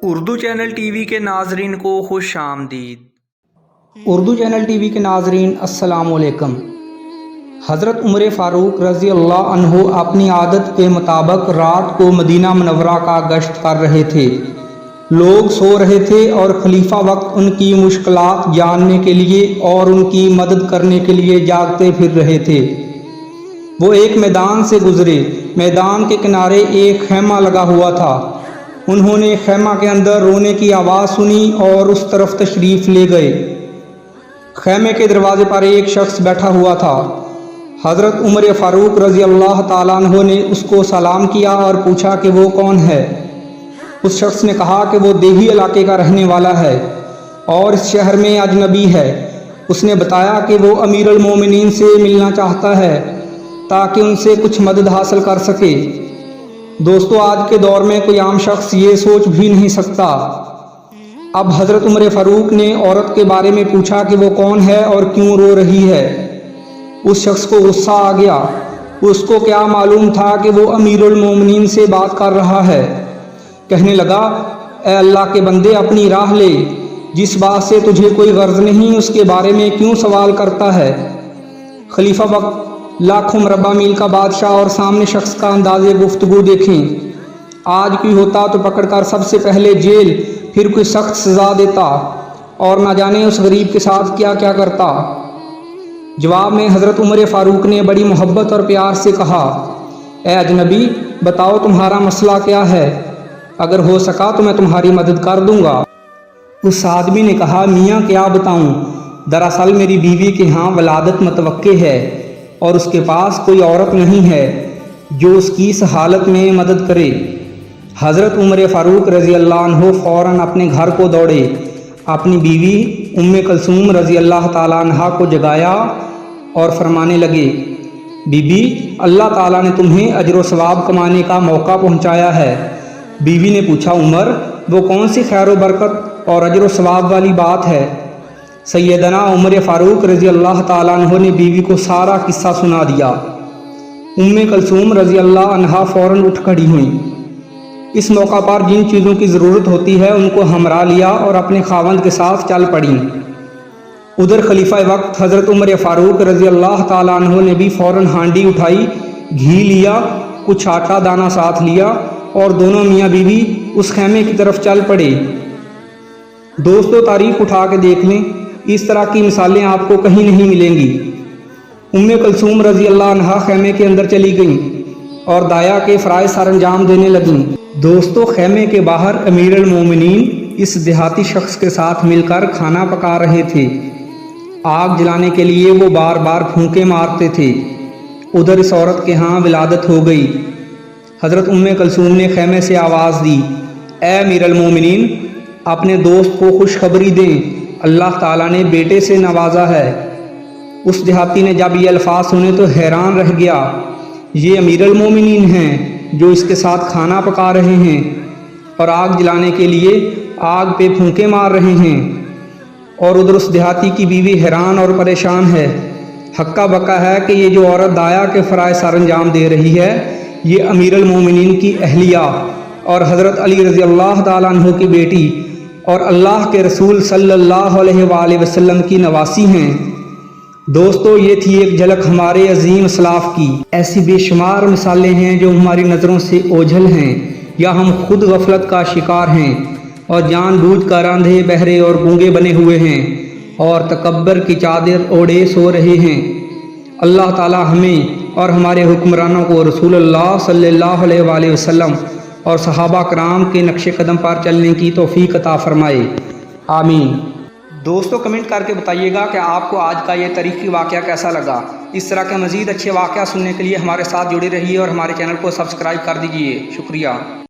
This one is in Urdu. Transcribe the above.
اردو چینل ٹی وی کے ناظرین کو خوش آمدید۔ اردو چینل ٹی وی کے ناظرین السلام علیکم۔ حضرت عمر فاروق رضی اللہ عنہ اپنی عادت کے مطابق رات کو مدینہ منورہ کا گشت کر رہے تھے۔ لوگ سو رہے تھے اور خلیفہ وقت ان کی مشکلات جاننے کے لیے اور ان کی مدد کرنے کے لیے جاگتے پھر رہے تھے۔ وہ ایک میدان سے گزرے۔ میدان کے کنارے ایک خیمہ لگا ہوا تھا۔ انہوں نے خیمہ کے اندر رونے کی آواز سنی اور اس طرف تشریف لے گئے۔ خیمے کے دروازے پر ایک شخص بیٹھا ہوا تھا۔ حضرت عمر فاروق رضی اللہ تعالیٰ عنہ نے اس کو سلام کیا اور پوچھا کہ وہ کون ہے۔ اس شخص نے کہا کہ وہ دیہی علاقے کا رہنے والا ہے اور اس شہر میں اجنبی ہے۔ اس نے بتایا کہ وہ امیر المومنین سے ملنا چاہتا ہے تاکہ ان سے کچھ مدد حاصل کر سکے۔ دوستو، آج کے دور میں کوئی عام شخص یہ سوچ بھی نہیں سکتا۔ اب حضرت عمر فاروق نے عورت کے بارے میں پوچھا کہ وہ کون ہے اور کیوں رو رہی ہے۔ اس شخص کو غصہ آ گیا۔ اس کو کیا معلوم تھا کہ وہ امیر المومنین سے بات کر رہا ہے۔ کہنے لگا، اے اللہ کے بندے، اپنی راہ لے، جس بات سے تجھے کوئی غرض نہیں اس کے بارے میں کیوں سوال کرتا ہے۔ خلیفہ وقت لاکھوں مربع میل کا بادشاہ اور سامنے شخص کا انداز گفتگو دیکھیں۔ آج کوئی ہوتا تو پکڑ کر سب سے پہلے جیل، پھر کوئی سخت سزا دیتا اور نہ جانے اس غریب کے ساتھ کیا کیا کرتا۔ جواب میں حضرت عمر فاروق نے بڑی محبت اور پیار سے کہا، اے اجنبی، بتاؤ تمہارا مسئلہ کیا ہے، اگر ہو سکا تو میں تمہاری مدد کر دوں گا۔ اس آدمی نے کہا، میاں کیا بتاؤں، دراصل میری بیوی کے ہاں ولادت متوقع ہے اور اس کے پاس کوئی عورت نہیں ہے جو اس کی اس حالت میں مدد کرے۔ حضرت عمر فاروق رضی اللہ عنہ فوراً اپنے گھر کو دوڑے، اپنی بیوی ام کلثوم رضی اللہ تعالیٰ عنہا کو جگایا اور فرمانے لگے، بی بی، اللہ تعالیٰ نے تمہیں اجر و ثواب کمانے کا موقع پہنچایا ہے۔ بیوی نے پوچھا، عمر، وہ کون سی خیر و برکت اور اجر و ثواب والی بات ہے؟ سیدنا عمر فاروق رضی اللہ تعالیٰ عنہ نے بیوی کو سارا قصہ سنا دیا۔ ام کلثوم رضی اللہ عنہا فوراً اٹھ کھڑی ہوئیں۔ اس موقع پر جن چیزوں کی ضرورت ہوتی ہے ان کو ہمراہ لیا اور اپنے خاوند کے ساتھ چل پڑیں۔ ادھر خلیفہ وقت حضرت عمر فاروق رضی اللہ تعالیٰ عنہ نے بھی فوراً ہانڈی اٹھائی، گھی لیا، کچھ آٹا دانہ ساتھ لیا اور دونوں میاں بیوی اس خیمے کی طرف چل پڑے۔ دوستو، تاریخ اٹھا کے دیکھ لیں، اس طرح کی مثالیں آپ کو کہیں نہیں ملیں گی۔ ام کلثوم رضی اللہ عنہا خیمے کے اندر چلی گئیں اور دایا کے فرائض سر انجام دینے لگیں۔ دوستو، خیمے کے باہر امیر المومنین اس دیہاتی شخص کے ساتھ مل کر کھانا پکا رہے تھے۔ آگ جلانے کے لیے وہ بار بار پھونکے مارتے تھے۔ ادھر اس عورت کے ہاں ولادت ہو گئی۔ حضرت ام کلثوم نے خیمے سے آواز دی، اے امیر المومنین، اپنے دوست کو خوشخبری دیں، اللہ تعالیٰ نے بیٹے سے نوازا ہے۔ اس دیہاتی نے جب یہ الفاظ سنے تو حیران رہ گیا، یہ امیر المومنین ہیں جو اس کے ساتھ کھانا پکا رہے ہیں اور آگ جلانے کے لیے آگ پہ پھونکے مار رہے ہیں۔ اور ادھر اس دیہاتی کی بیوی حیران اور پریشان ہے، ہکا بکا ہے کہ یہ جو عورت دایا کے فرائض سر انجام دے رہی ہے، یہ امیر المومنین کی اہلیہ اور حضرت علی رضی اللہ تعالیٰ عنہ کی بیٹی اور اللہ کے رسول صلی اللہ علیہ وآلہ وسلم کی نواسی ہیں۔ دوستو، یہ تھی ایک جھلک ہمارے عظیم اسلاف کی۔ ایسی بے شمار مثالیں ہیں جو ہماری نظروں سے اوجھل ہیں یا ہم خود غفلت کا شکار ہیں اور جان بوجھ کر اندھے، بہرے اور گونگے بنے ہوئے ہیں اور تکبر کی چادر اوڑھے سو رہے ہیں۔ اللہ تعالی ہمیں اور ہمارے حکمرانوں کو رسول اللہ صلی اللہ علیہ وآلہ وسلم اور صحابہ کرام کے نقش قدم پر چلنے کی توفیق عطا فرمائے، آمین۔ دوستو، کمنٹ کر کے بتائیے گا کہ آپ کو آج کا یہ تاریخی واقعہ کیسا لگا۔ اس طرح کے مزید اچھے واقعہ سننے کے لیے ہمارے ساتھ جڑے رہیے اور ہمارے چینل کو سبسکرائب کر دیجیے۔ شکریہ۔